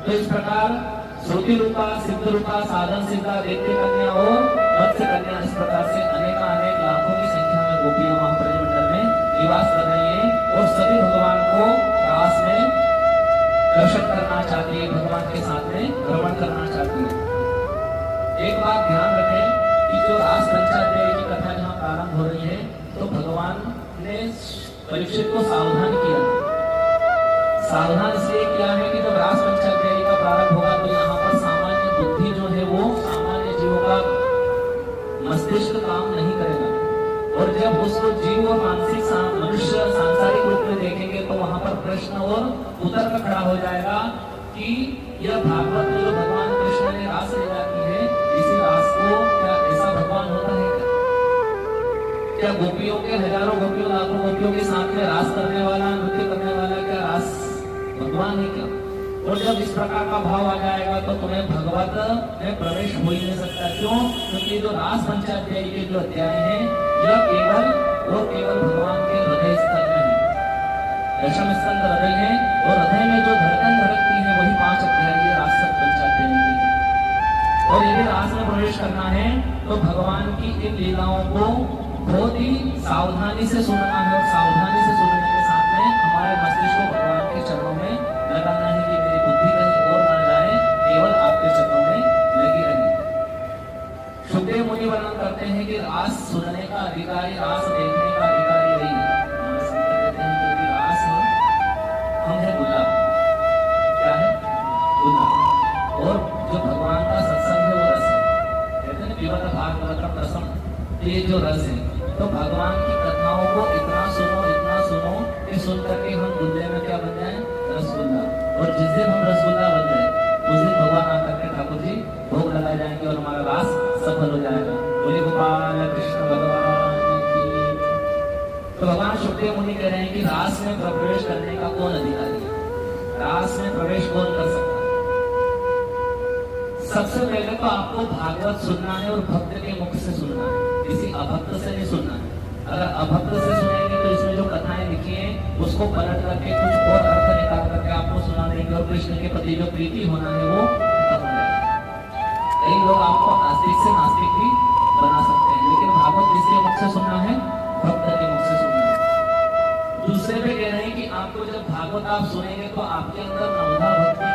तो इस प्रकार श्रुति रूपा, सिद्ध रूपा, साधन सिद्धा, दैत्य कन्या और मत्स्य कन्या, इस प्रकार से अनेक लाखों की संख्या में गोपियां वहां ब्रजमंडल में निवास कर रही है और सभी भगवान को रास में दर्शन करना चाहती है, भगवान के साथ में भ्रमण करना चाहती है। एक बात ध्यान रखें कि जो रास पंचाध्याय की कथा जहाँ प्रारंभ हो रही है तो भगवान ने परीक्षित को सावधान किया। सावधान इसलिए किया है कि जब रास पंचाध्याय का प्रारंभ होगा तो यहाँ पर सामान्य बुद्धि जो है वो सामान्य जीवों का मस्तिष्क काम नहीं करेगा और जब उसको जीव और मानसिक मनुष्य सांसारिक रूप में देखेंगे तो वहां पर प्रश्न और उत्तर का खड़ा हो जाएगा कि यह भागवत में जो भगवान कृष्ण ने रास लीला की है, इसी रास को क्या ऐसा भगवान होता है क्या गोपियों के हजारों गोपियों लाखों गोपियों के साथ में रास करने वाला, नृत्य करने वाला क्या रास भगवान है क्या? और जब इस प्रकार का भाव आ जाएगा तो तुम्हें भगवत में प्रवेश हो ही नहीं सकता। क्यों? क्योंकि जो रास पंचाध्याय के जो अध्याय है यह केवल और केवल भगवान के हृदय स्तर में है, दशम स्कंद हृदय है और हृदय में जो धड़कन धड़कती है वही 5 अध्याय रास पंचाध्याय की। और यदि रास में प्रवेश करना है तो भगवान की इन लीलाओं को बहुत ही सावधानी से सुनना है और सावधानी से सुनने के साथ में हमारे मस्तिष्क को भगवान के चरणों में लगाना है कि मेरी बुद्धि कहीं और ना जाए, केवल आपके चरणों में लगी रहे। सुखदेव मुनि वर्णन करते हैं कि रास सुनने का अधिकारी, रास देखने का अधिकारी नहीं है। हमारे संत कहते हैं कि रास हम है गुलाब। क्या है? गुलाब। और जो भगवान का सत्संग है वो रस है। कहते हैं विवत भागवत रसम, ये जो रस है तो भगवान की कथाओं को इतना सुनो कि सुन करके हम दुनिया में क्या बन जाए? रसगुल्ला। और जिस दिन हम रसगुल्ला बन जाए उस दिन भगवान आकर के ठाकुर जी भोग लगा जाएंगे और हमारा रास सफल हो जाएगा। बोले गोपाल कृष्ण भगवान की। तो भगवान सुखदेव मुनि कह रहे हैं कि रास में प्रवेश करने का कौन अधिकारी है? रास में प्रवेश कौन कर सकता है? सबसे पहले तो आपको भागवत सुनना है और भक्त के मुख से सुनना है, किसी अभक्त से नहीं सुनना है। अगर अभक्त से सुनेंगे तो इसमें जो कथाएं लिखी हैं उसको पलट करके कुछ और अर्थ निकाल करके आपको सुना देंगे और कृष्ण के प्रति जो प्रीति होना है वो खत्म हो जाएगा। कई लोग आपको आस्तिक से नास्तिक भी बना सकते हैं, लेकिन भागवत किसके मुख से सुनना है? भक्त के मुख से सुनना है। दूसरे पे कह रहे हैं कि आपको जब भागवत आप सुनेंगे तो आपके अंदर नवधा भक्ति